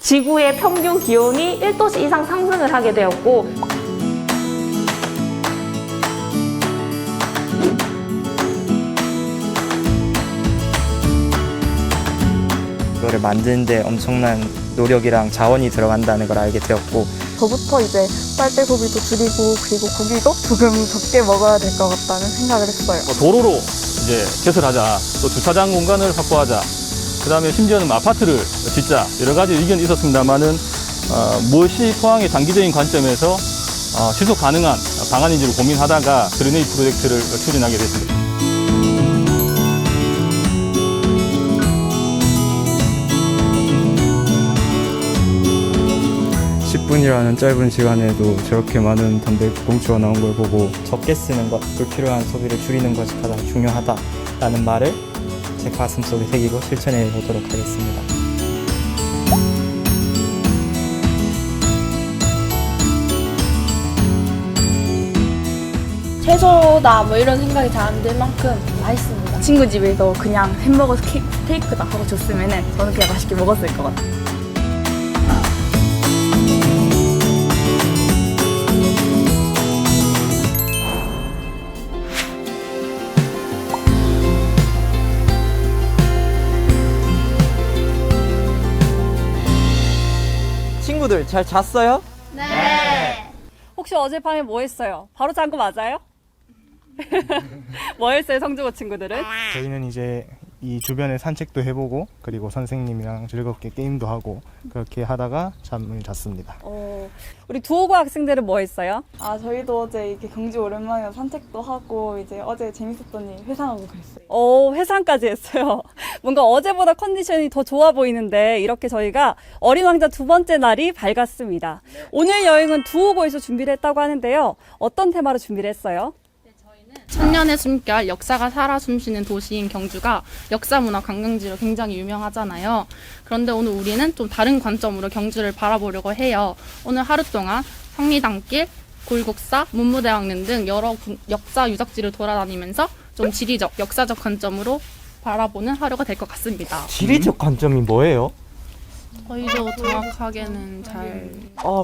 지구의 평균 기온이 1도씨 이상 상승을 하게 되었고, 이거를 만드는데 엄청난 노력이랑 자원이 들어간다는 걸 알게 되었고, 저부터 이제 빨대 소비도 줄이고 그리고 고기도 조금 적게 먹어야 될 것 같다는 생각을 했어요. 도로로 이제 개설하자, 또 주차장 공간을 확보하자, 그다음에 심지어는 아파트를 짓자, 여러 가지 의견이 있었습니다만은 무엇이 포항의 장기적인 관점에서 지속 가능한 방안인지를 고민하다가 그린웨이 프로젝트를 추진하게 됐습니다. 분이라는 짧은 시간에도 저렇게 많은 담배 봉투가 나온 걸 보고 적게 쓰는 것, 불필요한 소비를 줄이는 것이 가장 중요하다라는 말을 제 가슴속에 새기고 실천해 보도록 하겠습니다. 채소다 뭐 이런 생각이 잘 안 들 만큼 맛있습니다. 친구 집에서 그냥 햄버거 스테이크다 하고 줬으면은 저는 그냥 맛있게 먹었을 것 같아요. 친구들 잘 잤어요? 혹시 어젯밤에 뭐 했어요? 바로 잔 거 맞아요? 뭐 했어요, 성주고 친구들은? 저희는 이제 이 주변에 산책도 해보고 그리고 선생님이랑 즐겁게 게임도 하고 그렇게 하다가 잠을 잤습니다. 우리 두호고 학생들은 뭐 했어요? 저희도 어제 이렇게 경주 오랜만에 산책도 하고 이제 어제 재밌었더니 회상하고 그랬어요. 회상까지 했어요. 뭔가 어제보다 컨디션이 더 좋아 보이는데 이렇게 저희가 어린 왕자 두 번째 날이 밝았습니다. 오늘 여행은 두호고에서 준비를 했다고 하는데요. 어떤 테마로 준비를 했어요? 천년의 숨결, 역사가 살아 숨쉬는 도시인 경주가 역사문화 관광지로 굉장히 유명하잖아요. 그런데 오늘 우리는 좀 다른 관점으로 경주를 바라보려고 해요. 오늘 하루 동안 황리단길, 굴곡사, 문무대왕릉 등 여러 역사 유적지를 돌아다니면서 좀 지리적, 역사적 관점으로 바라보는 하루가 될 것 같습니다. 지리적 관점이 뭐예요? 저희도 정확하게는 잘...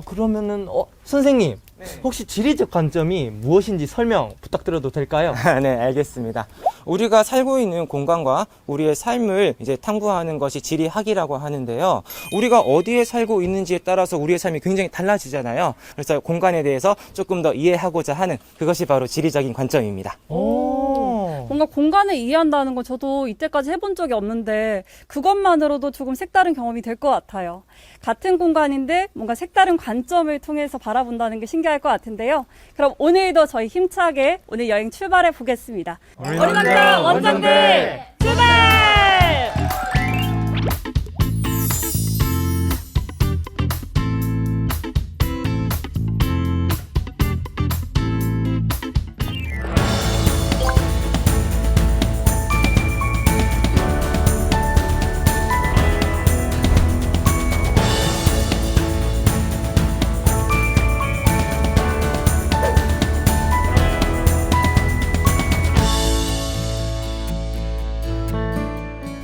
그러면은 선생님 혹시 지리적 관점이 무엇인지 설명 부탁드려도 될까요? 네, 알겠습니다. 우리가 살고 있는 공간과 우리의 삶을 이제 탐구하는 것이 지리학이라고 하는데요. 우리가 어디에 살고 있는지에 따라서 우리의 삶이 굉장히 달라지잖아요. 그래서 공간에 대해서 조금 더 이해하고자 하는 그것이 바로 지리적인 관점입니다. 뭔가 공간을 이해한다는 건 저도 이때까지 해본 적이 없는데 그것만으로도 조금 색다른 경험이 될 것 같아요. 같은 공간인데 뭔가 색다른 관점을 통해서 바라본다는 게 신기할 것 같은데요. 그럼 오늘도 저희 힘차게 오늘 여행 출발해 보겠습니다. 어린 왕자 원정대 출발!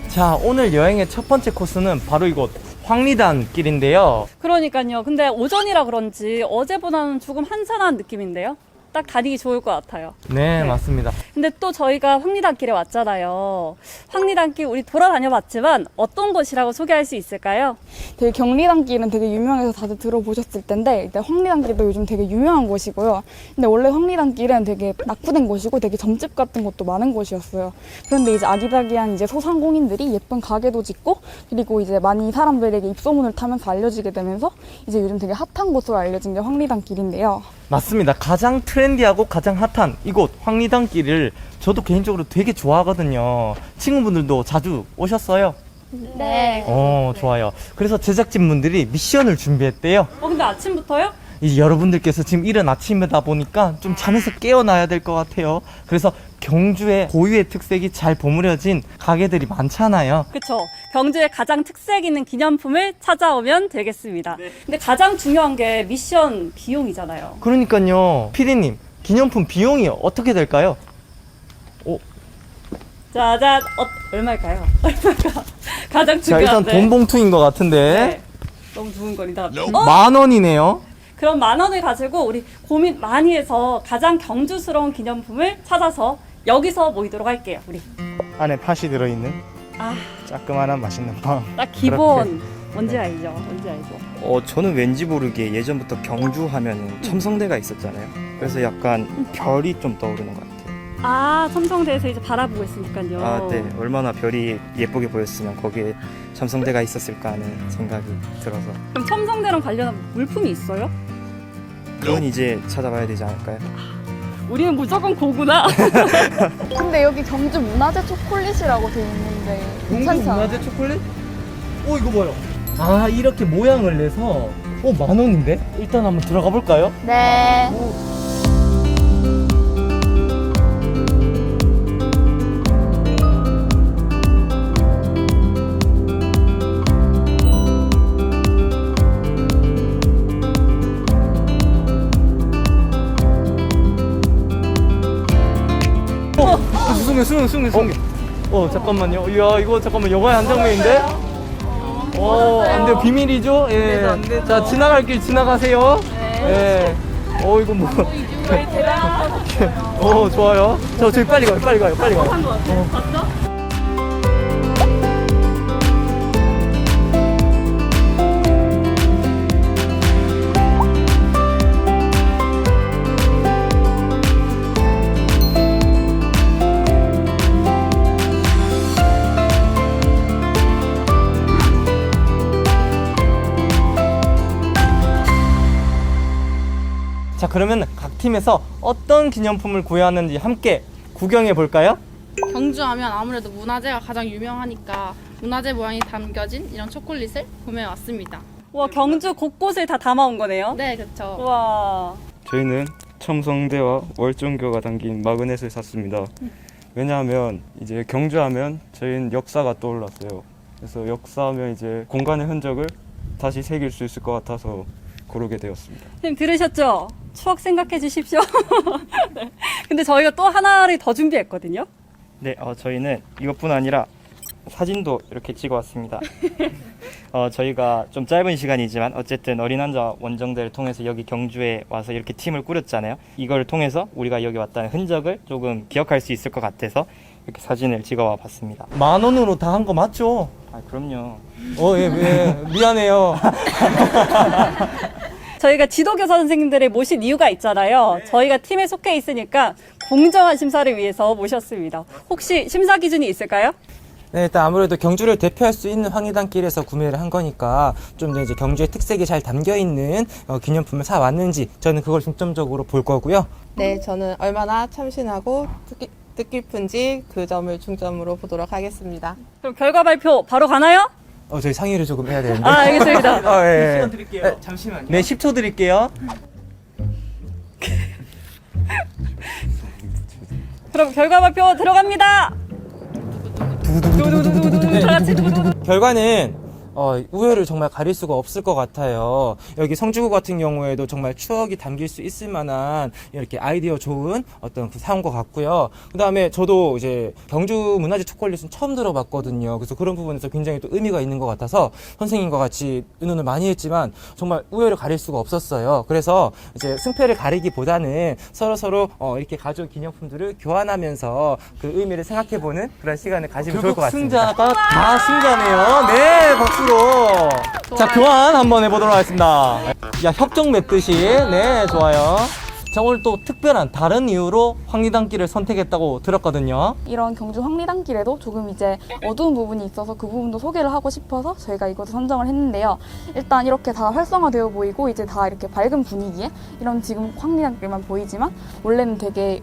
자, 오늘 여행의 첫 번째 코스는 바로 이곳 황리단 길인데요. 그러니까요. 근데 오전이라 그런지 어제보다는 조금 한산한 느낌인데요. 딱 다니기 좋을 것 같아요. 네, 맞습니다. 근데 또 저희가 황리단길에 왔잖아요. 황리단길 우리 돌아다녀 봤지만 어떤 곳이라고 소개할 수 있을까요? 되게 경리단길은 되게 유명해서 다들 들어보셨을 텐데 이제 황리단길도 요즘 되게 유명한 곳이고요. 근데 원래 황리단길은 되게 낙후된 곳이고 되게 점집 같은 곳도 많은 곳이었어요. 그런데 이제 아기자기한 이제 소상공인들이 예쁜 가게도 짓고 그리고 이제 많이 사람들에게 입소문을 타면서 알려지게 되면서 이제 요즘 되게 핫한 곳으로 알려진 게 황리단길인데요. 맞습니다. 가장 트렌디하고 가장 핫한 이곳 황리단길을 저도 개인적으로 되게 좋아하거든요. 친구분들도 자주 오셨어요? 네. 좋아요. 그래서 제작진분들이 미션을 준비했대요. 근데 아침부터요? 이제 여러분들께서 지금 이른 아침이다 보니까 좀 잠에서 깨어나야 될 것 같아요. 그래서 경주의 고유의 특색이 잘 버무려진 가게들이 많잖아요. 그쵸. 경주의 가장 특색 있는 기념품을 찾아오면 되겠습니다. 근데 가장 중요한 게 미션 비용이잖아요. 그러니까요. 피디님, 기념품 비용이 어떻게 될까요? 짜잔. 얼마일까요? 가장 자, 일단 중요한데. 돈 봉투인 것 같은데. 네. 너무 두근거린다. 만 원이네요. 그럼 10,000원을 가지고 우리 고민 많이 해서 가장 경주스러운 기념품을 찾아서 여기서 모이도록 할게요. 우리 안에 팥이 들어있는 아, 따끔한 맛있는 빵. 딱 기본 뭔지 알죠? 뭔지 알죠? 저는 왠지 모르게 예전부터 경주 하면은 첨성대가 있었잖아요. 그래서 약간 별이 좀 떠오르는 것 같아요. 아, 첨성대에서 이제 바라보고 있으니까요. 아, 네. 얼마나 별이 예쁘게 보였으면 거기에 첨성대가 있었을까 하는 생각이 들어서. 그럼 첨성대랑 관련한 물품이 있어요? 그건 이제 찾아봐야 되지 않을까요? 우리는 무조건 고구나. 근데 여기 경주 문화재 초콜릿이라고 돼 있는데 괜찮지 않아요? 문화재 초콜릿? 이거 뭐요? 아, 이렇게 모양을 내서 만 원인데? 일단 한번 들어가 볼까요? 네. 수능. 잠깐만요. 이야, 이거 잠깐만 영화의 한 장면인데? 안 돼요. 비밀이죠? 예. 자, 지나갈 길 지나가세요. 예. 이거 뭐. 좋아요. 저희 빨리 가요. 자, 그러면 각 팀에서 어떤 기념품을 구해왔는지 함께 구경해 볼까요? 경주하면 아무래도 문화재가 가장 유명하니까 문화재 모양이 담겨진 이런 초콜릿을 구매해 왔습니다. 와, 경주 곳곳을 다 담아온 거네요. 네, 그렇죠. 와. 저희는 첨성대와 월정교가 담긴 마그넷을 샀습니다. 왜냐하면 이제 경주하면 저희는 역사가 떠올랐어요. 그래서 역사하면 이제 공간의 흔적을 다시 새길 수 있을 것 같아서 고르게 되었습니다. 선생님 들으셨죠? 추억 생각해 주십시오. 네. 근데 저희가 또 하나를 더 준비했거든요. 네, 저희는 이것뿐 아니라 사진도 이렇게 찍어왔습니다. 저희가 좀 짧은 시간이지만 어쨌든 어린 환자 원정대를 통해서 여기 경주에 와서 이렇게 팀을 꾸렸잖아요. 이걸 통해서 우리가 여기 왔다는 흔적을 조금 기억할 수 있을 것 같아서 이렇게 사진을 찍어와 봤습니다. 만 원으로 다 한 거 맞죠? 아, 그럼요. 예. 미안해요. 저희가 지도교사 선생님들을 모신 이유가 있잖아요. 저희가 팀에 속해 있으니까 공정한 심사를 위해서 모셨습니다. 혹시 심사 기준이 있을까요? 네, 일단 아무래도 경주를 대표할 수 있는 황리단길에서 구매를 한 거니까 좀 더 이제 경주의 특색이 잘 담겨 있는 기념품을 사 왔는지 저는 그걸 중점적으로 볼 거고요. 네, 저는 얼마나 참신하고 뜻깊은지 그 점을 중점으로 보도록 하겠습니다. 그럼 결과 발표 바로 가나요? 저희 상의를 조금 해야 되는데. 아, 알겠습니다. 예. 시간 드릴게요. 잠시만요. 네, 10초 드릴게요. 그럼 결과 발표 들어갑니다. 다 같이 결과는 우열을 정말 가릴 수가 없을 것 같아요. 여기 성주구 같은 경우에도 정말 추억이 담길 수 있을 만한 이렇게 아이디어 좋은 어떤 그 사온 것 같고요. 그 다음에 저도 이제 경주 문화재 초콜릿은 처음 들어봤거든요. 그래서 그런 부분에서 굉장히 또 의미가 있는 것 같아서 선생님과 같이 의논을 많이 했지만 정말 우열을 가릴 수가 없었어요. 그래서 이제 승패를 가리기보다는 서로 이렇게 가져온 기념품들을 교환하면서 그 의미를 생각해보는 그런 시간을 가지면 좋을 것 같습니다. 승자가 다 승자네요. 네, 박수로. 자, 교환 한번 해보도록 하겠습니다. 야, 협정 맺듯이. 네, 좋아요. 자, 오늘 또 특별한 다른 이유로 황리단길을 선택했다고 들었거든요. 이런 경주 황리단길에도 조금 이제 어두운 부분이 있어서 그 부분도 소개를 하고 싶어서 저희가 이것도 선정을 했는데요. 일단 이렇게 다 활성화되어 보이고 이제 다 이렇게 밝은 분위기에 이런 지금 황리단길만 보이지만 원래는 되게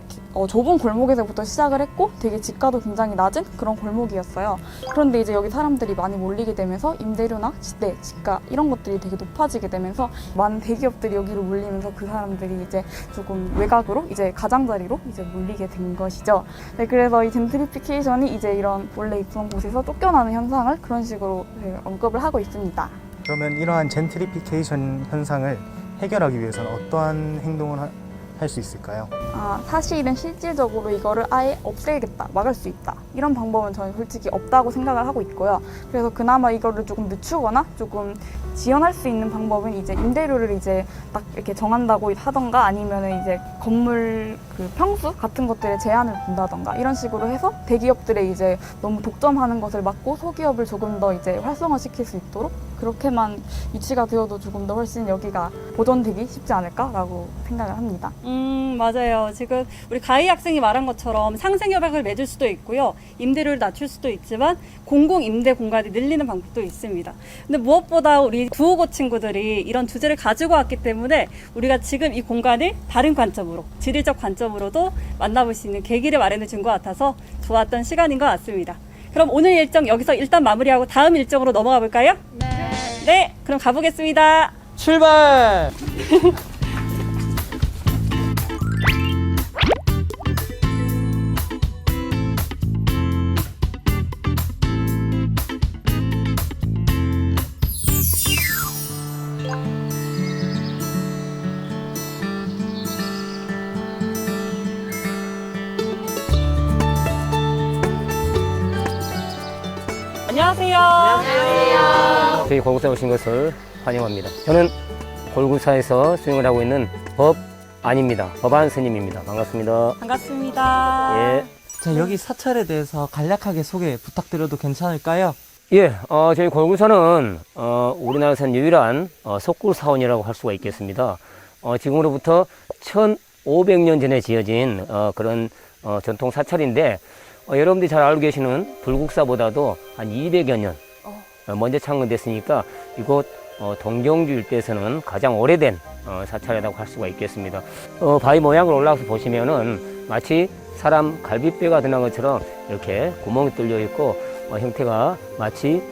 좁은 골목에서부터 시작을 했고 되게 집가도 굉장히 낮은 그런 골목이었어요. 그런데 이제 여기 사람들이 많이 몰리게 되면서 임대료나 지대, 집가 이런 것들이 되게 높아지게 되면서 많은 대기업들이 여기로 몰리면서 그 사람들이 이제 조금 외곽으로 이제 가장자리로 이제 몰리게 된 것이죠. 네, 그래서 이 젠트리피케이션이 이제 이런 원래 있던 곳에서 쫓겨나는 현상을 그런 식으로 언급을 하고 있습니다. 그러면 이러한 젠트리피케이션 현상을 해결하기 위해서는 어떠한 행동을 할 수 있을까요? 사실은 실질적으로 이거를 아예 없애겠다, 막을 수 있다. 이런 방법은 저는 솔직히 없다고 생각을 하고 있고요. 그래서 그나마 이거를 조금 늦추거나 조금 지연할 수 있는 방법은 이제 임대료를 이제 딱 이렇게 정한다고 하던가 아니면은 이제 건물 그 평수 같은 것들에 제한을 둔다던가 이런 식으로 해서 대기업들의 이제 너무 독점하는 것을 막고 소기업을 조금 더 이제 활성화시킬 수 있도록 그렇게만 유치가 되어도 조금 더 훨씬 여기가 보존되기 쉽지 않을까라고 생각을 합니다. 맞아요. 지금 우리 가희 학생이 말한 것처럼 상생협약을 맺을 수도 있고요. 임대료를 낮출 수도 있지만 공공임대 공간이 늘리는 방법도 있습니다. 근데 무엇보다 우리 959 친구들이 이런 주제를 가지고 왔기 때문에 우리가 지금 이 공간을 다른 관점으로, 지리적 관점으로도 만나볼 수 있는 계기를 마련해 준 것 같아서 좋았던 시간인 것 같습니다. 그럼 오늘 일정 여기서 일단 마무리하고 다음 일정으로 넘어가 볼까요? 네, 그럼 가보겠습니다. 출발! 안녕하세요. 저희 골구사에 오신 것을 환영합니다. 저는 골구사에서 수행을 하고 있는 법안입니다. 법안 스님입니다. 반갑습니다. 반갑습니다. 예. 자, 여기 사찰에 대해서 간략하게 소개 부탁드려도 괜찮을까요? 예, 저희 골구사는 우리나라에서는 유일한 속굴사원이라고 할 수가 있겠습니다. 지금으로부터 1500년 전에 지어진 그런 전통 사찰인데 여러분들이 잘 알고 계시는 불국사보다도 한 200여 년 먼저 창건됐으니까 이곳 동경주 일대에서는 가장 오래된 사찰이라고 할 수가 있겠습니다. 바위 모양을 올라가서 보시면은 마치 사람 갈비뼈가 드러난 것처럼 이렇게 구멍이 뚫려 있고 형태가 마치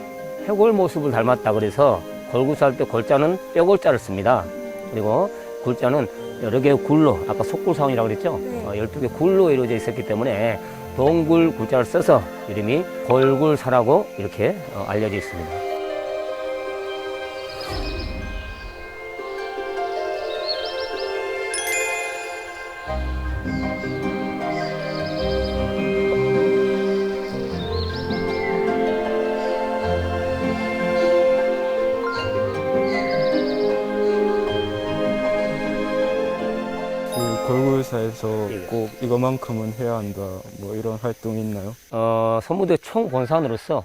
해골 모습을 닮았다 그래서 골구사 할 때 골자는 뼈골자를 씁니다. 그리고 굴자는 여러 개의 굴로, 아까 속굴사원이라고 그랬죠? 12개 굴로 이루어져 있었기 때문에 동굴 굴자를 써서 이름이 골굴사라고 이렇게 알려져 있습니다. 골굴사에서 꼭 이거만큼은 해야 한다, 뭐 이런 활동이 있나요? 선무대 총본산으로서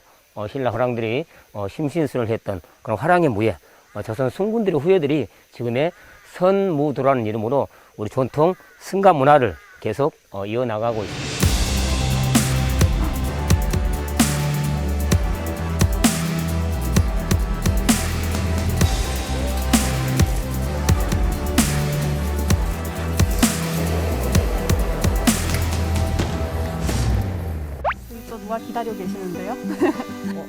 신라 화랑들이 심신수를 했던 그런 화랑의 무예, 조선 순군들의 후예들이 지금의 선무도라는 이름으로 우리 전통 승가 문화를 계속 이어나가고 있습니다. 누가 기다리고 계시는데요?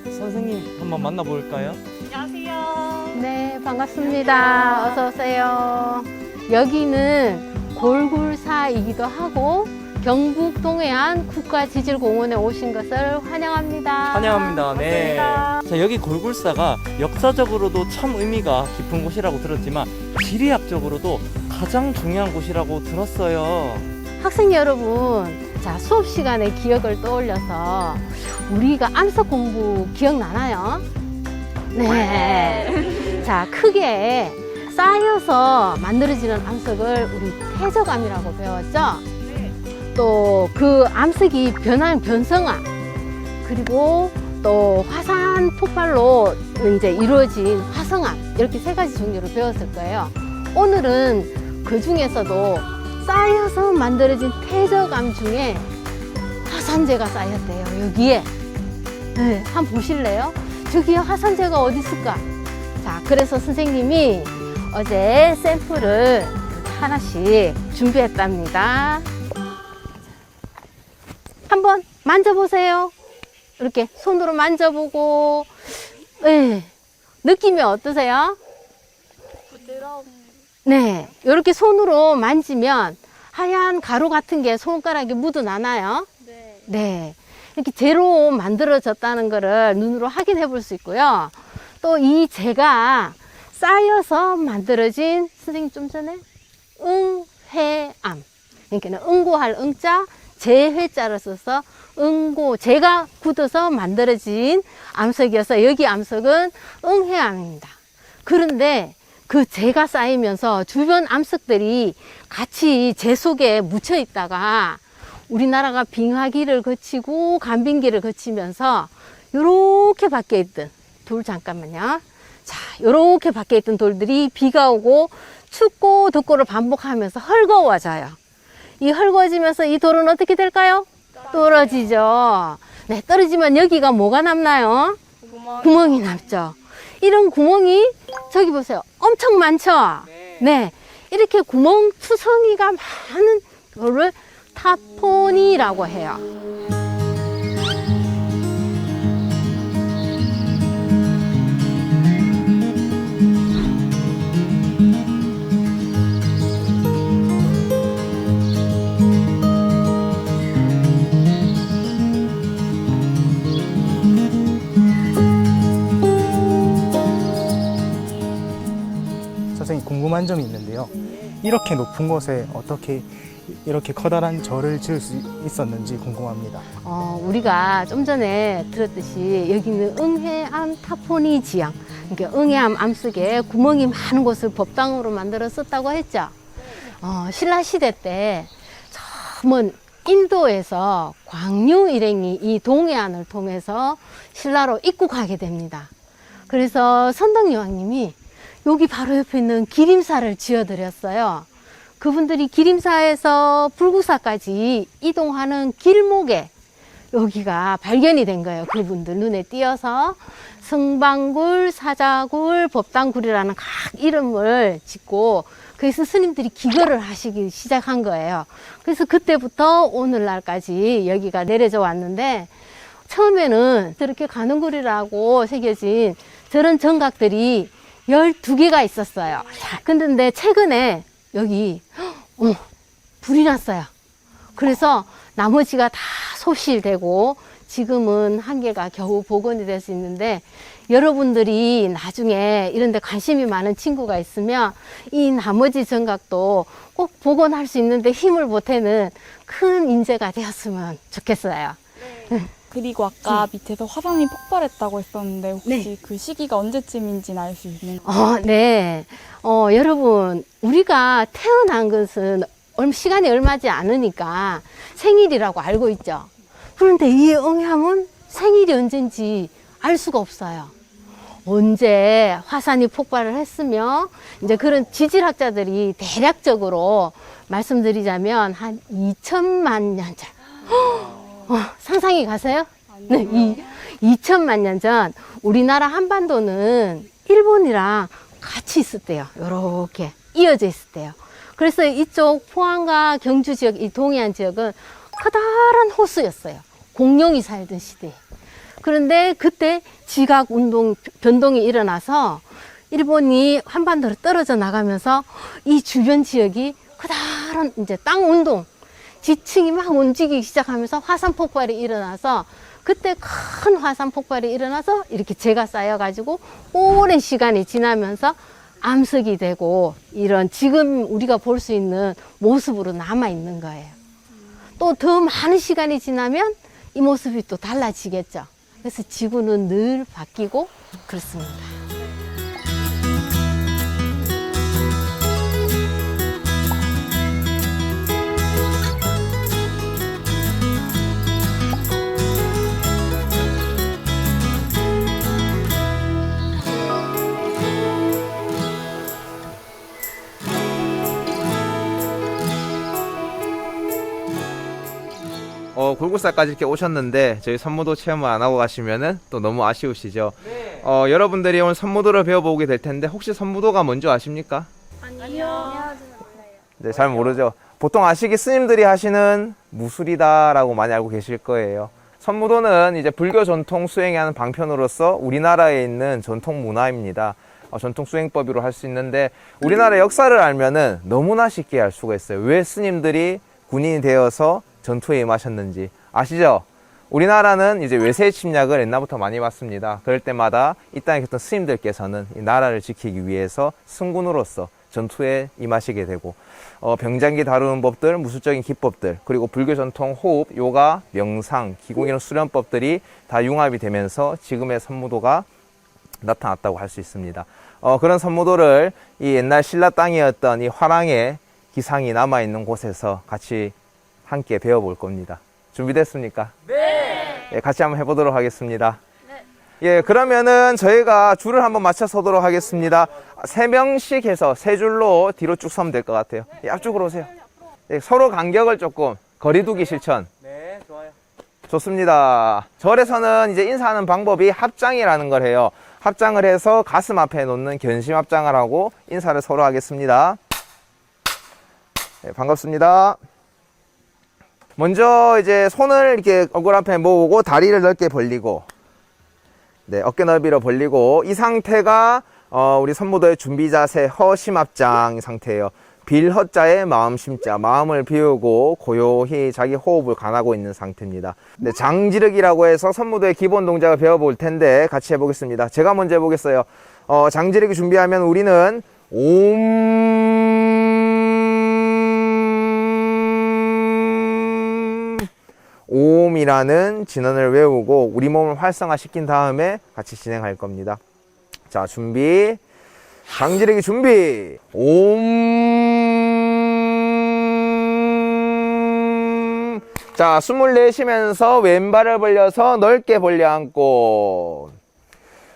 선생님 한번 만나볼까요? 안녕하세요. 네, 반갑습니다. 어서 오세요. 여기는 골굴사이기도 하고 경북 동해안 국가지질공원에 오신 것을 환영합니다. 환영합니다. 네. 자, 여기 골굴사가 역사적으로도 참 의미가 깊은 곳이라고 들었지만 지리학적으로도 가장 중요한 곳이라고 들었어요. 학생 여러분, 자, 수업 시간에 기억을 떠올려서 우리가 암석 공부 기억나나요? 네. 자, 크게 쌓여서 만들어지는 암석을 우리 태적암이라고 배웠죠? 또 그 암석이 변한 변성암, 그리고 또 화산 폭발로 이제 이루어진 화성암, 이렇게 세 가지 종류로 배웠을 거예요. 오늘은 그 중에서도 쌓여서 만들어진 태적암 중에 화산재가 쌓였대요, 여기에. 네, 한번 보실래요? 저기에 화산재가 어디 있을까? 자, 그래서 선생님이 어제 샘플을 하나씩 준비했답니다. 한번 만져보세요. 이렇게 손으로 만져보고, 네, 느낌이 어떠세요? 부드러운. 네, 이렇게 손으로 만지면 하얀 가루 같은 게 손가락에 묻어나나요? 네. 네, 이렇게 재로 만들어졌다는 거를 눈으로 확인해 볼 수 있고요. 또 이 재가 쌓여서 만들어진, 선생님 좀 전에 응회암. 그러니까 응고할 응자, 제회자를 써서 응고, 제가 굳어서 만들어진 암석이어서 여기 암석은 응회암입니다. 그런데 그 재가 쌓이면서 주변 암석들이 같이 재 속에 묻혀 있다가 우리나라가 빙하기를 거치고 간빙기를 거치면서 요렇게 밖에 있던 돌, 잠깐만요. 자, 요렇게 밖에 있던 돌들이 비가 오고 춥고 덥고를 반복하면서 헐거워져요. 이 헐거워지면서 이 돌은 어떻게 될까요? 떨어지죠. 네, 떨어지면 여기가 뭐가 남나요? 구멍이 남죠. 이런 구멍이 저기 보세요. 엄청 많죠? 네. 이렇게 구멍 투성이가 많은 거를 타포니라고 해요. 선생님 궁금한 점이 있는데요. 이렇게 높은 곳에 어떻게 이렇게 커다란 절을 지을 수 있었는지 궁금합니다. 우리가 좀 전에 들었듯이 여기는 응해암 타포니 지형, 그러니까 응해암 암석에 구멍이 많은 곳을 법당으로 만들어 썼다고 했죠. 신라 시대 때 먼 인도에서 광유 일행이 이 동해안을 통해서 신라로 입국하게 됩니다. 그래서 선덕여왕님이 여기 바로 옆에 있는 기림사를 지어드렸어요. 그분들이 기림사에서 불구사까지 이동하는 길목에 여기가 발견이 된 거예요. 그분들 눈에 띄어서 성방굴, 사자굴, 법당굴이라는 각 이름을 짓고 그래서 스님들이 기거를 하시기 시작한 거예요. 그래서 그때부터 오늘날까지 여기가 내려져 왔는데 처음에는 저렇게 가는굴이라고 새겨진 저런 정각들이 12개가 있었어요. 근데 최근에 여기 불이 났어요. 그래서 나머지가 다 소실되고 지금은 한 개가 겨우 복원이 될 수 있는데 여러분들이 나중에 이런 데 관심이 많은 친구가 있으면 이 나머지 정각도 꼭 복원할 수 있는데 힘을 보태는 큰 인재가 되었으면 좋겠어요. 네. 그리고 아까 밑에서 화산이 폭발했다고 했었는데 혹시 그 시기가 언제쯤인지는 알 수 있는가요? 네. 여러분, 우리가 태어난 것은 시간이 얼마지 않으니까 생일이라고 알고 있죠. 그런데 이 응해암은 생일이 언젠지 알 수가 없어요. 언제 화산이 폭발을 했으며 이제 그런 지질학자들이 대략적으로 말씀드리자면 한 2천만 년 전. 상상이 가세요? 네, 2천만 년 전 우리나라 한반도는 일본이랑 같이 있었대요. 이렇게 이어져 있었대요. 그래서 이쪽 포항과 경주 지역, 이 동해안 지역은 커다란 호수였어요. 공룡이 살던 시대에. 그런데 그때 지각 운동, 변동이 일어나서 일본이 한반도로 떨어져 나가면서 이 주변 지역이 커다란 이제 땅 운동, 지층이 막 움직이기 시작하면서 화산 폭발이 일어나서 그때 큰 화산 폭발이 일어나서 이렇게 재가 쌓여가지고 오랜 시간이 지나면서 암석이 되고 이런 지금 우리가 볼 수 있는 모습으로 남아 있는 거예요. 또 더 많은 시간이 지나면 이 모습이 또 달라지겠죠. 그래서 지구는 늘 바뀌고 그렇습니다. 골고사까지 이렇게 오셨는데 저희 선무도 체험을 안 하고 가시면은 또 너무 아쉬우시죠. 네. 여러분들이 오늘 선무도를 배워보게 될 텐데 혹시 선무도가 뭔지 아십니까? 아니요. 네, 잘 모르죠. 보통 아시기 스님들이 하시는 무술이다라고 많이 알고 계실 거예요. 선무도는 이제 불교 전통 수행하는 방편으로서 우리나라에 있는 전통 문화입니다. 전통 수행법으로 할 수 있는데 우리나라 역사를 알면은 너무나 쉽게 알 수가 있어요. 왜 스님들이 군인이 되어서 전투에 임하셨는지 아시죠? 우리나라는 이제 외세 침략을 옛날부터 많이 받습니다. 그럴 때마다 이 땅에 계셨던 스님들께서는 이 나라를 지키기 위해서 승군으로서 전투에 임하시게 되고 병장기 다루는 법들, 무술적인 기법들, 그리고 불교 전통 호흡, 요가, 명상, 기공이론 수련법들이 다 융합이 되면서 지금의 선무도가 나타났다고 할 수 있습니다. 그런 선무도를 이 옛날 신라 땅이었던 이 화랑의 기상이 남아있는 곳에서 같이 함께 배워볼 겁니다. 준비됐습니까? 네! 예, 같이 한번 해보도록 하겠습니다. 예, 그러면은 저희가 줄을 한번 맞춰 서도록 하겠습니다. 3명씩 해서 3줄로 뒤로 쭉 서면 될 것 같아요. 예, 앞쪽으로 오세요. 예, 서로 간격을 조금 거리두기 실천. 네, 좋아요. 좋습니다. 절에서는 이제 인사하는 방법이 합장이라는 걸 해요. 합장을 해서 가슴 앞에 놓는 견심 합장을 하고 인사를 서로 하겠습니다. 네, 반갑습니다. 먼저 이제 손을 이렇게 얼굴 앞에 모으고 다리를 넓게 벌리고, 네, 어깨 넓이로 벌리고, 이 상태가 우리 선무도의 준비 자세 허심합장 상태예요. 빌허자에 마음심자, 마음을 비우고 고요히 자기 호흡을 관하고 있는 상태입니다. 네, 장지르기라고 해서 선무도의 기본 동작을 배워볼 텐데 같이 해보겠습니다. 제가 먼저 해보겠어요. 장지르기 준비하면 우리는 옴이라는 진언을 외우고 우리 몸을 활성화시킨 다음에 같이 진행할 겁니다. 자, 준비. 장지르기 준비. 옴. 자, 숨을 내쉬면서 왼발을 벌려서 넓게 벌려 앉고,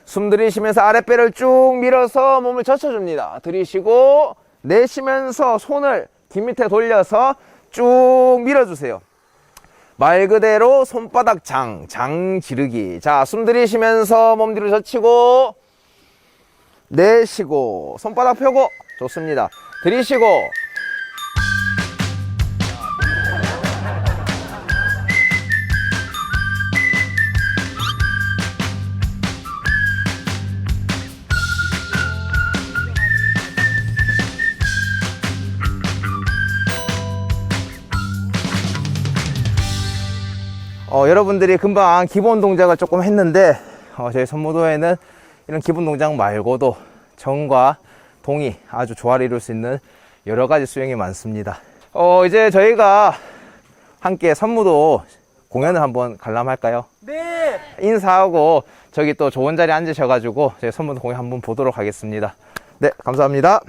숨 들이쉬면서 아랫배를 쭉 밀어서 몸을 젖혀줍니다. 들이쉬고 내쉬면서 손을 귀 밑에 돌려서 쭉 밀어주세요. 말 그대로 손바닥 장 지르기. 자, 숨 들이쉬면서 몸 뒤로 젖히고 내쉬고 손바닥 펴고. 좋습니다. 들이쉬고 여러분들이 금방 기본 동작을 조금 했는데 저희 선무도에는 이런 기본 동작 말고도 정과 동이 아주 조화를 이룰 수 있는 여러 가지 수행이 많습니다. 이제 저희가 함께 선무도 공연을 한번 관람할까요? 네! 인사하고 저기 또 좋은 자리에 앉으셔가지고 저희 선무도 공연 한번 보도록 하겠습니다. 네, 감사합니다.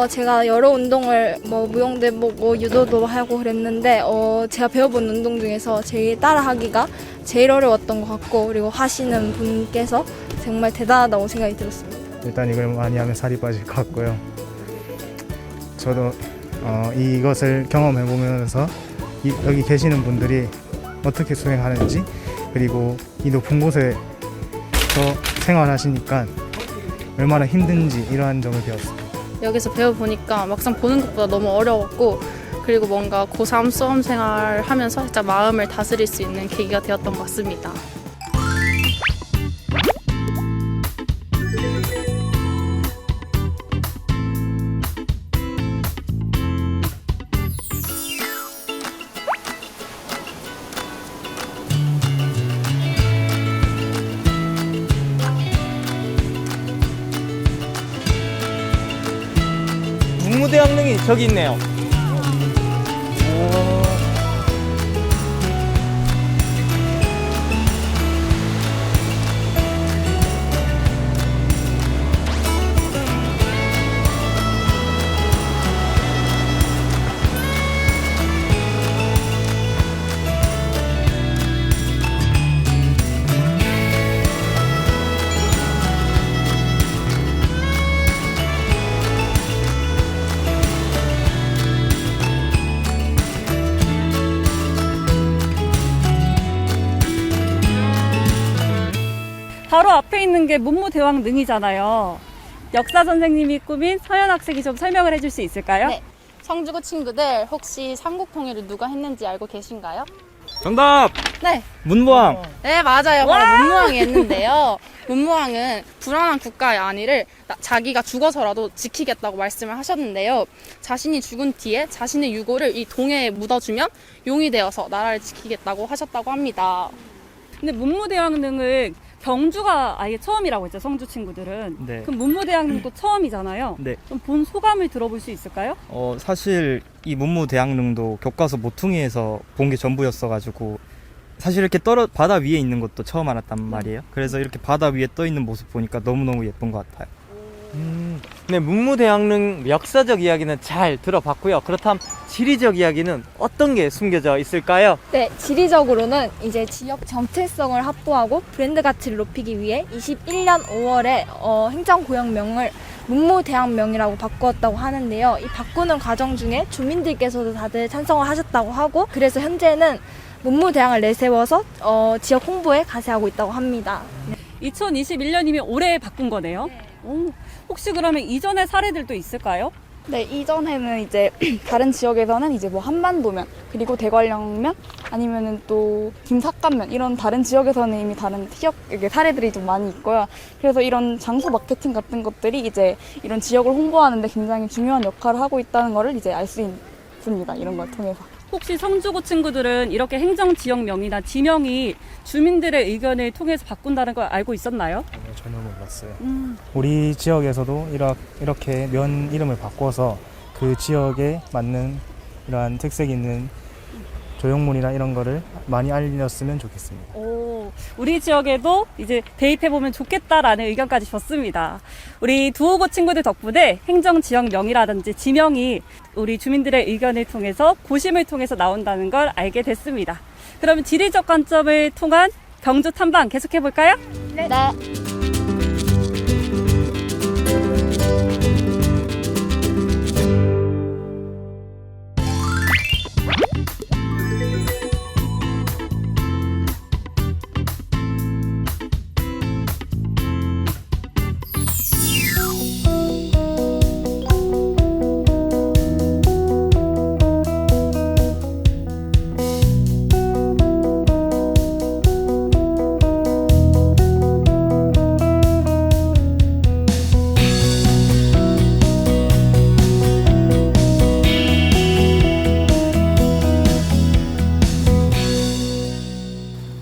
제가 여러 운동을 무용대복, 유도도 하고 그랬는데 제가 배워본 운동 중에서 제일 따라하기가 제일 어려웠던 것 같고, 그리고 하시는 분께서 정말 대단하다고 생각이 들었습니다. 일단 이걸 많이 하면 살이 빠질 것 같고요. 저도 이것을 경험해 보면서 여기 계시는 분들이 어떻게 수행하는지, 그리고 이 높은 곳에서 생활하시니까 얼마나 힘든지 이러한 점을 배웠습니다. 여기서 배워보니까 막상 보는 것보다 너무 어려웠고, 그리고 뭔가 고3 수험 생활 하면서 진짜 마음을 다스릴 수 있는 계기가 되었던 것 같습니다. 문무대학릉이 저기 있네요. 바로 앞에 있는 게 문무대왕릉이잖아요. 역사 선생님이 꾸민 서연 학생이 좀 설명을 해줄 수 있을까요? 네. 성주고 친구들 혹시 삼국통일을 누가 했는지 알고 계신가요? 정답! 네. 문무왕! 네, 맞아요. 바로 문무왕이 했는데요. 문무왕은 불안한 국가의 안위를 자기가 죽어서라도 지키겠다고 말씀을 하셨는데요. 자신이 죽은 뒤에 자신의 유골을 이 동해에 묻어주면 용이 되어서 나라를 지키겠다고 하셨다고 합니다. 근데 문무대왕릉을 경주가 아예 처음이라고 했죠, 성주 친구들은. 네. 그럼 문무대왕릉도 처음이잖아요. 네. 그럼 본 소감을 들어볼 수 있을까요? 사실 이 문무대학릉도 교과서 모퉁이에서 본 게 전부였어가지고 사실 이렇게 바다 위에 있는 것도 처음 알았단 말이에요. 그래서 이렇게 바다 위에 떠 있는 모습 보니까 너무너무 예쁜 것 같아요. 네, 문무대학릉 역사적 이야기는 잘 들어봤고요. 그렇다면 지리적 이야기는 어떤 게 숨겨져 있을까요? 네, 지리적으로는 이제 지역 정체성을 확보하고 브랜드 가치를 높이기 위해 21년 5월에 행정구역명을 문무대학명이라고 바꾸었다고 하는데요. 이 바꾸는 과정 중에 주민들께서도 다들 찬성을 하셨다고 하고, 그래서 현재는 문무대학을 내세워서 지역 홍보에 가세하고 있다고 합니다. 2021년이면 올해 바꾼 거네요. 오, 혹시 그러면 이전의 사례들도 있을까요? 네, 이전에는 이제 다른 지역에서는 이제 뭐 한반도면, 그리고 대관령면, 아니면은 또 김삿갓면, 이런 다른 지역에서는 이미 다른 지역 사례들이 좀 많이 있고요. 그래서 이런 장소 마케팅 같은 것들이 이제 이런 지역을 홍보하는데 굉장히 중요한 역할을 하고 있다는 거를 이제 알 수 있습니다. 이런 걸 통해서. 혹시 성주고 친구들은 이렇게 행정지역명이나 지명이 주민들의 의견을 통해서 바꾼다는 걸 알고 있었나요? 전혀 몰랐어요. 우리 지역에서도 이렇게 면 이름을 바꿔서 그 지역에 맞는 이러한 특색 있는 조형물이나 이런 거를 많이 알렸으면 좋겠습니다. 오, 우리 지역에도 이제 대입해보면 좋겠다라는 의견까지 줬습니다. 우리 두호고 친구들 덕분에 행정지역명이라든지 지명이 우리 주민들의 의견을 통해서 고심을 통해서 나온다는 걸 알게 됐습니다. 그러면 지리적 관점을 통한 경주 탐방 계속해볼까요? 네.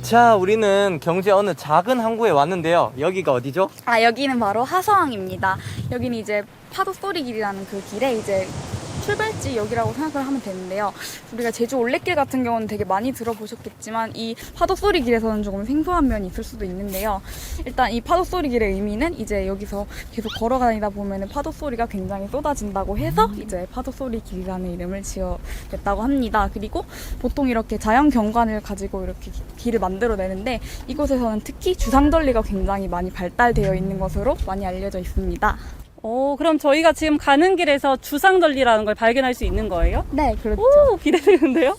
자, 우리는 경주의 어느 작은 항구에 왔는데요. 여기가 어디죠? 여기는 바로 하서항입니다. 여기는 이제 파도소리 길이라는 그 길에 이제 출발지 여기라고 생각을 하면 되는데요. 우리가 제주 올레길 같은 경우는 되게 많이 들어보셨겠지만 이 파도소리 길에서는 조금 생소한 면이 있을 수도 있는데요. 일단 이 파도소리 길의 의미는 이제 여기서 계속 걸어다니다 보면은 파도소리가 굉장히 쏟아진다고 해서 이제 파도소리 길이라는 이름을 지어냈다고 합니다. 그리고 보통 이렇게 자연 경관을 가지고 이렇게 길을 만들어내는데 이곳에서는 특히 주상절리가 굉장히 많이 발달되어 있는 것으로 많이 알려져 있습니다. 그럼 저희가 지금 가는 길에서 주상절리라는 걸 발견할 수 있는 거예요? 네, 그렇죠. 오, 기대되는데요?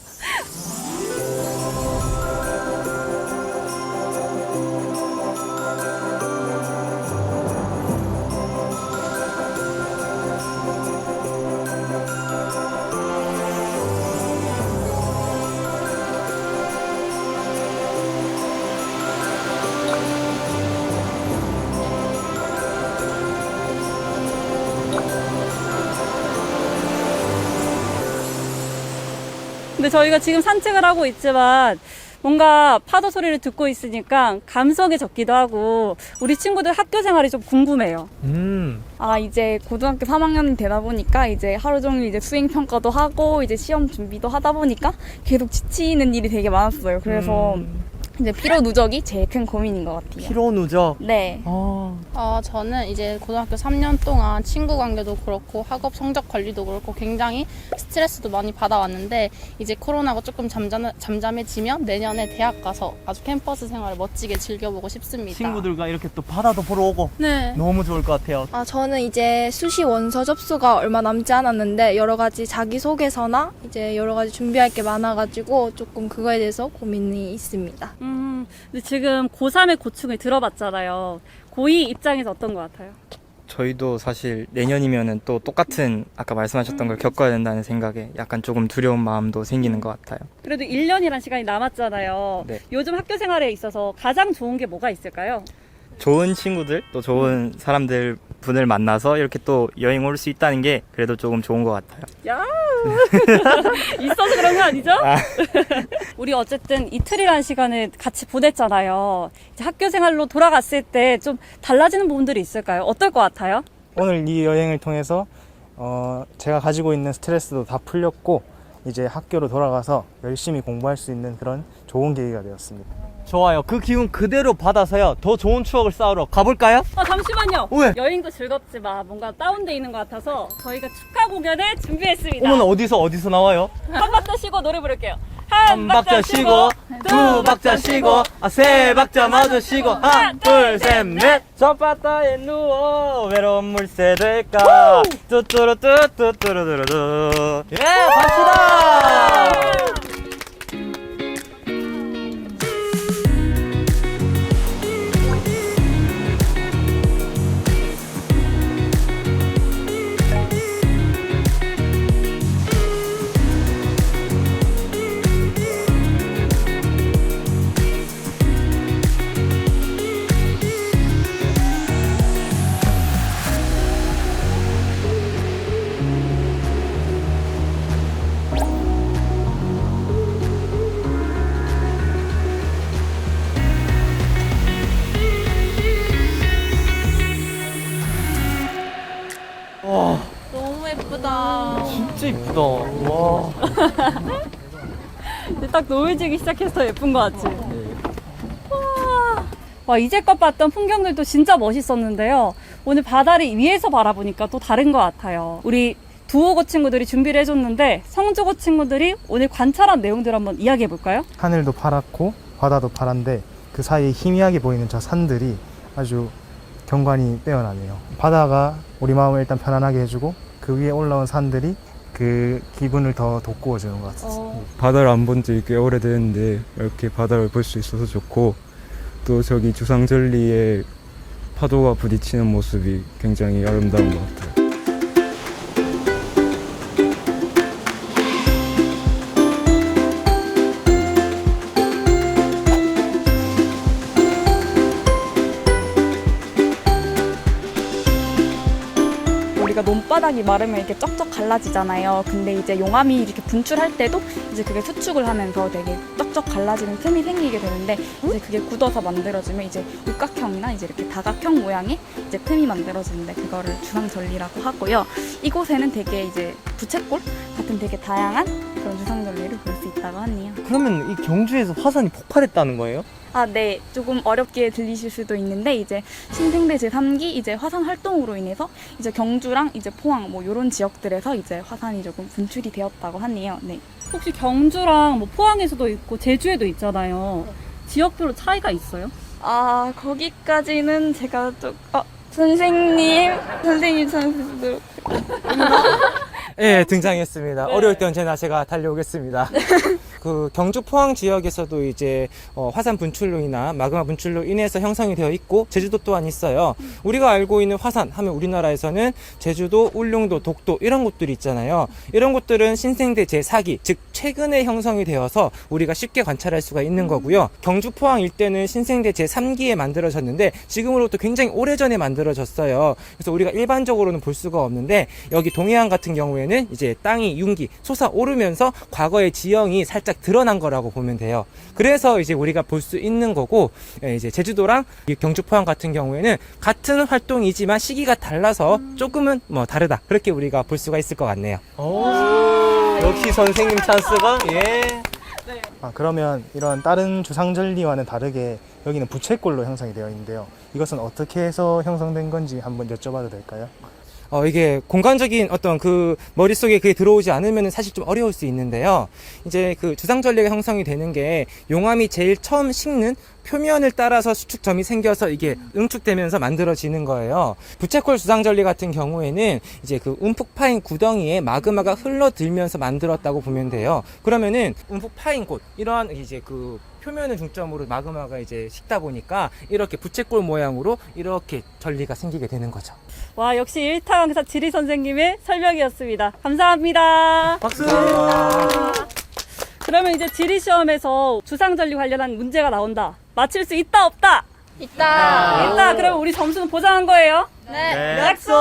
근데 저희가 지금 산책을 하고 있지만 뭔가 파도 소리를 듣고 있으니까 감성에 젖기도 하고 우리 친구들 학교 생활이 좀 궁금해요. 아, 이제 고등학교 3학년이 되다 보니까 이제 하루 종일 이제 수행 평가도 하고 이제 시험 준비도 하다 보니까 계속 지치는 일이 되게 많았어요. 그래서 이제 피로 누적이 제일 큰 고민인 것 같아요. 피로 누적. 네. 저는 이제 고등학교 3년 동안 친구 관계도 그렇고 학업 성적 관리도 그렇고 굉장히 스트레스도 많이 받아왔는데 이제 코로나가 조금 잠잠해지면 내년에 대학 가서 아주 캠퍼스 생활을 멋지게 즐겨보고 싶습니다. 친구들과 이렇게 또 바다도 보러 오고 네. 너무 좋을 것 같아요. 저는 이제 수시 원서 접수가 얼마 남지 않았는데 여러 가지 자기소개서나 이제 여러 가지 준비할 게 많아가지고 조금 그거에 대해서 고민이 있습니다. 근데 지금 고3의 고충을 들어봤잖아요. 고2 입장에서 어떤 것 같아요? 저희도 사실 내년이면은 또 똑같은 아까 말씀하셨던 걸 겪어야 된다는 생각에 약간 조금 두려운 마음도 생기는 것 같아요. 그래도 1년이란 시간이 남았잖아요. 네. 요즘 학교 생활에 있어서 가장 좋은 게 뭐가 있을까요? 좋은 친구들, 또 좋은 사람들 분을 만나서 이렇게 또 여행 올 수 있다는 게 그래도 조금 좋은 것 같아요. 야 있어서 그런 거 아니죠? 우리 어쨌든 이틀이라는 시간을 같이 보냈잖아요. 이제 학교 생활로 돌아갔을 때 좀 달라지는 부분들이 있을까요? 어떨 것 같아요? 오늘 이 여행을 통해서 제가 가지고 있는 스트레스도 다 풀렸고 이제 학교로 돌아가서 열심히 공부할 수 있는 그런 좋은 계기가 되었습니다. 좋아요. 그 기운 그대로 받아서요. 더 좋은 추억을 쌓으러 가볼까요? 잠시만요. 왜? 여행도 즐겁지만 뭔가 다운돼 있는 것 같아서 저희가 축하 공연을 준비했습니다. 어머나 어디서 나와요? 한 박자 쉬고 노래 부를게요. 한 박자 쉬고 두 박자 쉬고 세 박자 마저 쉬고 하나 둘 셋 넷. 저 바다에 누워 외로운 물새 될까 뚜뚜루뚜뚜뚜루뚜루. 예, 갑시다. 와, 너무 예쁘다. 진짜 이쁘다. 와. 딱 노을지기 시작해서 예쁜 것 같지? 와, 이제껏 봤던 풍경들도 진짜 멋있었는데요. 오늘 바다를 위에서 바라보니까 또 다른 것 같아요. 우리 두호고 친구들이 준비를 해줬는데 성주고 친구들이 오늘 관찰한 내용들 한번 이야기해 볼까요? 하늘도 파랗고 바다도 파란데 그 사이에 희미하게 보이는 저 산들이 아주 경관이 빼어나네요. 바다가 우리 마음을 일단 편안하게 해주고 그 위에 올라온 산들이 그 기분을 더 돋구어주는 것 같습니다. 바다를 안 본 지 꽤 오래됐는데 이렇게 바다를 볼 수 있어서 좋고 또 저기 주상절리에 파도가 부딪히는 모습이 굉장히 아름다운 것 같아요. 우리가 논바닥이 마르면 이렇게 쩍쩍 갈라지잖아요. 근데 이제 용암이 이렇게 분출할 때도 이제 그게 수축을 하면서 되게 쩍쩍 갈라지는 틈이 생기게 되는데 이제 그게 굳어서 만들어지면 이제 육각형이나 이제 이렇게 다각형 모양의 이제 틈이 만들어지는데 그거를 주상절리라고 하고요. 이곳에는 되게 이제 부채꼴 같은 되게 다양한 그런 주상절리를 볼 수 있다고 하네요. 그러면 이 경주에서 화산이 폭발했다는 거예요? 아, 네. 조금 어렵게 들리실 수도 있는데 이제 신생대 제3기 이제 화산 활동으로 인해서 이제 경주랑 이제 포항 뭐 이런 지역들에서 이제 화산이 조금 분출이 되었다고 하네요. 네. 혹시 경주랑 뭐 포항에서도 있고 제주에도 있잖아요. 지역별로 차이가 있어요? 아, 거기까지는 제가 좀 선생님 선생님 예, 등장했습니다. 어려울 때 언제나 제가 달려오겠습니다. 그 경주 포항 지역에서도 이제 화산 분출로이나 마그마 분출로 인해서 형성이 되어 있고 제주도 또한 있어요. 우리가 알고 있는 화산 하면 우리나라에서는 제주도, 울릉도, 독도 이런 곳들이 있잖아요. 이런 곳들은 신생대 제4기, 즉 최근에 형성이 되어서 우리가 쉽게 관찰할 수가 있는 거고요. 경주 포항 일대는 신생대 제3기에 만들어졌는데 지금으로부터 굉장히 오래전에 만들어졌어요. 그래서 우리가 일반적으로는 볼 수가 없는데 여기 동해안 같은 경우에는 이제 땅이 윤기 솟아오르면서 과거의 지형이 살짝 드러난 거라고 보면 돼요. 그래서 이제 우리가 볼 수 있는 거고, 이제 제주도랑 경주 포항 같은 경우에는 같은 활동이지만 시기가 달라서 조금은 뭐 다르다. 그렇게 우리가 볼 수가 있을 것 같네요. 역시 선생님 찬스가 예. 그러면 이런 다른 주상절리와는 다르게 여기는 부채꼴로 형성이 되어 있는데요. 이것은 어떻게 해서 형성된 건지 한번 여쭤봐도 될까요? 이게 공간적인 어떤 그 머릿속에 그게 들어오지 않으면 사실 좀 어려울 수 있는데요. 이제 그 주상절리가 형성이 되는 게 용암이 제일 처음 식는 표면을 따라서 수축점이 생겨서 이게 응축되면서 만들어지는 거예요. 부채꼴 주상절리 같은 경우에는 이제 그 움푹 파인 구덩이에 마그마가 흘러들면서 만들었다고 보면 돼요. 그러면은 움푹 파인 곳, 이러한 이제 그 표면을 중점으로 마그마가 이제 식다 보니까 이렇게 부채꼴 모양으로 이렇게 전리가 생기게 되는 거죠. 와, 역시 1타 강사 지리 선생님의 설명이었습니다. 감사합니다. 박수! 그러면 이제 지리 시험에서 주상절리 관련한 문제가 나온다. 맞힐 수 있다, 없다? 있다. 있다. 그러면 우리 점수는 보장한 거예요? 네. 약속!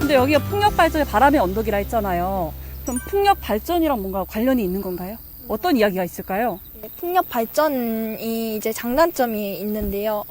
여기가 풍력 발전의 바람의 언덕이라 했잖아요. 그럼 풍력 발전이랑 뭔가 관련이 있는 건가요? 어떤 이야기가 있을까요? 풍력 발전이 이제 장단점이 있는데요.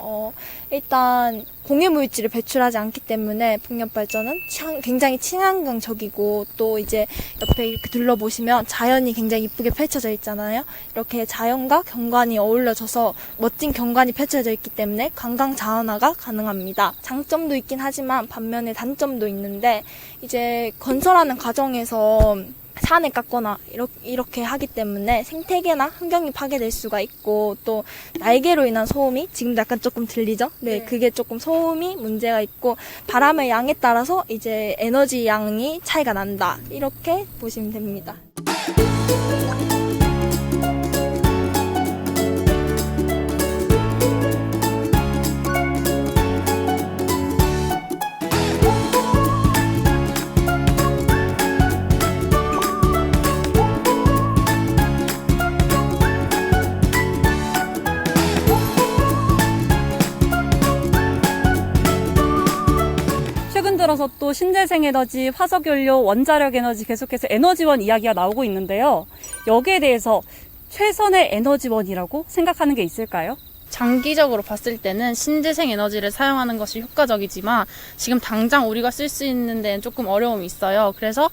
일단 공해 물질을 배출하지 않기 때문에 풍력 발전은 굉장히 친환경적이고, 또 이제 옆에 이렇게 둘러보시면 자연이 굉장히 이쁘게 펼쳐져 있잖아요. 이렇게 자연과 경관이 어울려져서 멋진 경관이 펼쳐져 있기 때문에 관광 자원화가 가능합니다. 장점도 있긴 하지만 반면에 단점도 있는데, 이제 건설하는 과정에서 산을 깎거나 이렇게 하기 때문에 생태계나 환경이 파괴될 수가 있고, 또 날개로 인한 소음이 지금도 약간 조금 들리죠? 네, 그게 조금 소음이 문제가 있고, 바람의 양에 따라서 이제 에너지 양이 차이가 난다, 이렇게 보시면 됩니다. 들어서 또 신재생 에너지, 화석연료, 원자력 에너지 계속해서 에너지원 이야기가 나오고 있는데요. 여기에 대해서 최선의 에너지원이라고 생각하는 게 있을까요? 장기적으로 봤을 때는 신재생 에너지를 사용하는 것이 효과적이지만 지금 당장 우리가 쓸 수 있는 데는 조금 어려움이 있어요. 그래서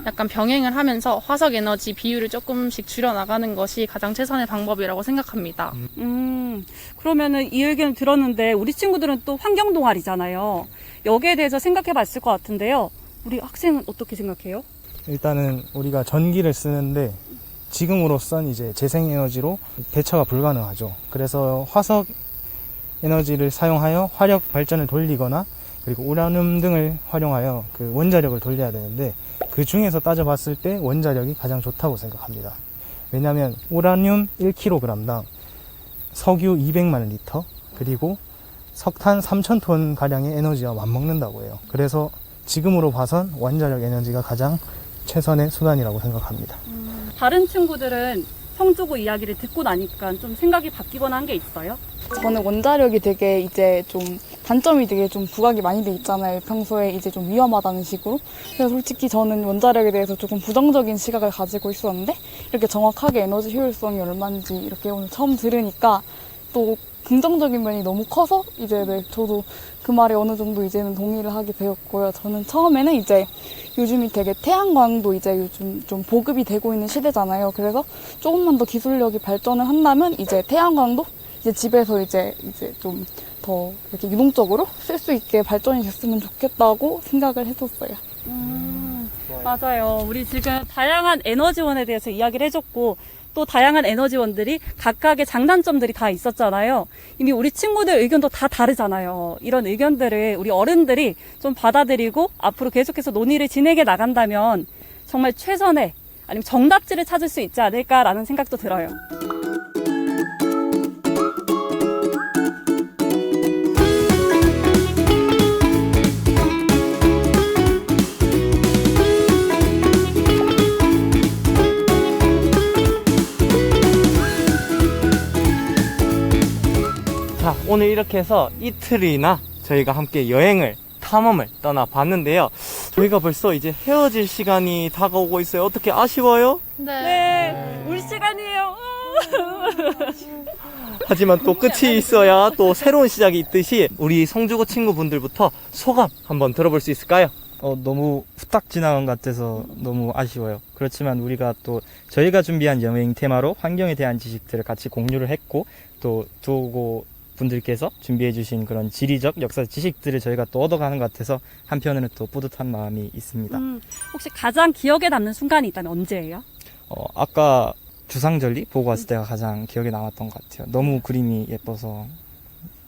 약간 병행을 하면서 화석 에너지 비율을 조금씩 줄여나가는 것이 가장 최선의 방법이라고 생각합니다. 그러면은 이 의견을 들었는데 우리 친구들은 또 환경 동아리잖아요. 여기에 대해서 생각해 봤을 것 같은데요. 우리 학생은 어떻게 생각해요? 일단은 우리가 전기를 쓰는데 지금으로선 이제 재생에너지로 대처가 불가능하죠. 그래서 화석 에너지를 사용하여 화력 발전을 돌리거나 그리고 우라늄 등을 활용하여 그 원자력을 돌려야 되는데, 그 중에서 따져봤을 때 원자력이 가장 좋다고 생각합니다. 왜냐하면 우라늄 1kg당 석유 200만 리터 그리고 석탄 3,000톤 가량의 에너지와 맞먹는다고 해요. 그래서 지금으로 봐선 원자력 에너지가 가장 최선의 수단이라고 생각합니다. 다른 친구들은 성주고 이야기를 듣고 나니까 좀 생각이 바뀌거나 한 게 있어요? 저는 원자력이 되게 이제 좀 단점이 되게 좀 부각이 많이 돼 있잖아요. 평소에 이제 좀 위험하다는 식으로. 그래서 솔직히 저는 원자력에 대해서 조금 부정적인 시각을 가지고 있었는데 이렇게 정확하게 에너지 효율성이 얼마인지 이렇게 오늘 처음 들으니까 또 긍정적인 면이 너무 커서 이제 저도 그 말에 어느 정도 이제는 동의를 하게 되었고요. 저는 처음에는 이제 요즘이 되게 태양광도 이제 요즘 좀 보급이 되고 있는 시대잖아요. 그래서 조금만 더 기술력이 발전을 한다면 이제 태양광도 이제 집에서 이제 좀 더 이렇게 유동적으로 쓸 수 있게 발전이 됐으면 좋겠다고 생각을 했었어요. 맞아요. 우리 지금 다양한 에너지원에 대해서 이야기를 해줬고 또 다양한 에너지원들이 각각의 장단점들이 다 있었잖아요. 이미 우리 친구들 의견도 다 다르잖아요. 이런 의견들을 우리 어른들이 좀 받아들이고 앞으로 계속해서 논의를 진행해 나간다면 정말 최선의 아니면 정답지를 찾을 수 있지 않을까라는 생각도 들어요. 자, 오늘 이렇게 해서 이틀이나 저희가 함께 여행을, 탐험을 떠나봤는데요. 저희가 벌써 이제 헤어질 시간이 다가오고 있어요. 어떻게 아쉬워요? 네, 울 시간이에요. 하지만 또 끝이 있어야 또 새로운 시작이 있듯이 우리 성주고 친구분들부터 소감 한번 들어볼 수 있을까요? 너무 후딱 지나간 것 같아서 너무 아쉬워요. 그렇지만 우리가 또 저희가 준비한 여행 테마로 환경에 대한 지식들을 같이 공유를 했고 또 두오고 분들께서 준비해 주신 그런 지리적 역사 지식들을 저희가 또 얻어가는 것 같아서 한편으로는 또 뿌듯한 마음이 있습니다. 혹시 가장 기억에 남는 순간이 있다면 언제예요? 아까 주상절리 보고 왔을 때가 가장 기억에 남았던 것 같아요. 너무 그림이 예뻐서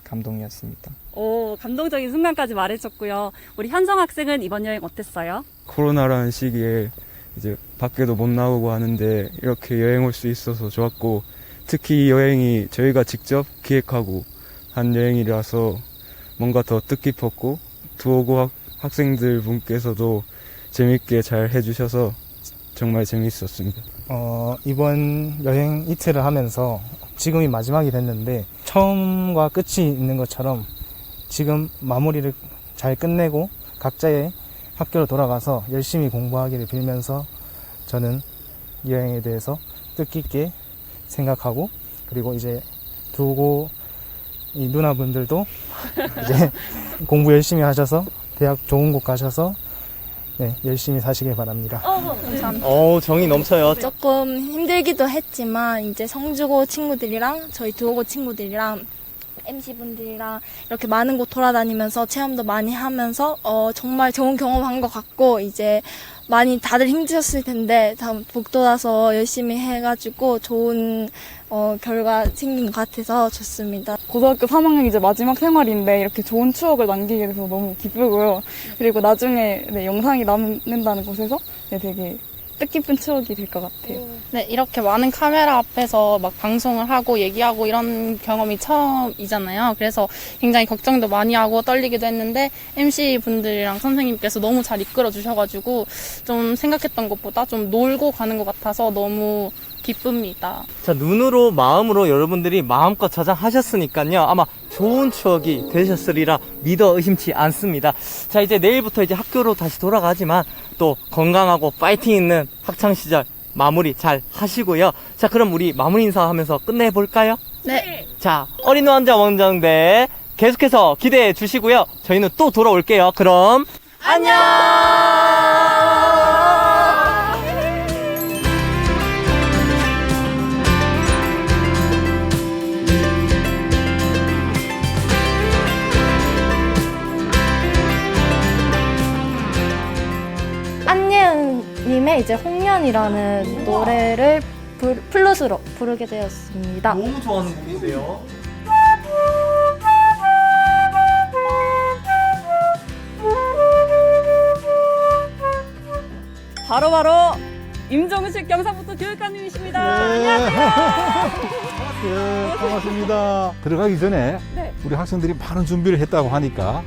감동이었습니다. 오, 감동적인 순간까지 말해줬고요. 우리 현성 학생은 이번 여행 어땠어요? 코로나라는 시기에 이제 밖에도 못 나오고 하는데 이렇게 여행 올 수 있어서 좋았고, 특히 이 여행이 저희가 직접 기획하고 한 여행이라서 뭔가 더 뜻깊었고, 두오고 학생들 분께서도 재밌게 잘 해주셔서 정말 재밌었습니다. 이번 여행 이틀을 하면서 지금이 마지막이 됐는데 처음과 끝이 있는 것처럼 지금 마무리를 잘 끝내고 각자의 학교로 돌아가서 열심히 공부하기를 빌면서 저는 여행에 대해서 뜻깊게 생각하고, 그리고 이제 두고 이 누나분들도 이제 공부 열심히 하셔서 대학 좋은 곳 가셔서 열심히 사시길 바랍니다. 감사합니다. 정이 넘쳐요. 조금 힘들기도 했지만 이제 성주고 친구들이랑 저희 두오고 친구들이랑 MC분들이랑 이렇게 많은 곳 돌아다니면서 체험도 많이 하면서 정말 좋은 경험한 것 같고, 이제 많이 다들 힘드셨을 텐데 다음 복돋아서 열심히 해가지고 좋은 결과 생긴 것 같아서 좋습니다. 고등학교 3학년 이제 마지막 생활인데 이렇게 좋은 추억을 남기게 돼서 너무 기쁘고요. 그리고 나중에 영상이 남는다는 곳에서 되게 뜻깊은 추억이 될 것 같아요. 네, 이렇게 많은 카메라 앞에서 막 방송을 하고 얘기하고 이런 경험이 처음이잖아요. 그래서 굉장히 걱정도 많이 하고 떨리기도 했는데 MC 분들이랑 선생님께서 너무 잘 이끌어 주셔가지고 좀 생각했던 것보다 좀 놀고 가는 것 같아서 너무 기쁩니다. 자, 눈으로 마음으로 여러분들이 마음껏 저장하셨으니까요. 아마 좋은 추억이 되셨으리라 믿어 의심치 않습니다. 자, 이제 내일부터 이제 학교로 다시 돌아가지만 또 건강하고 파이팅 있는 학창시절 마무리 잘 하시고요. 자, 그럼 우리 마무리 인사하면서 끝내볼까요? 네. 자, 어린 왕자 원정대 계속해서 기대해 주시고요. 저희는 또 돌아올게요. 그럼 안녕! 안예은님의 이제 홍련이라는 노래를 플룻으로 부르게 되었습니다. 너무 좋아하는 곡인데요. 바로 임종식 경상북도 교육감님이십니다. 안녕하세요. 네, 반갑습니다. 들어가기 전에 우리 학생들이 많은 준비를 했다고 하니까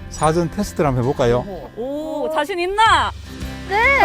사전 테스트를 한번 해볼까요? 오, 자신 있나? 네.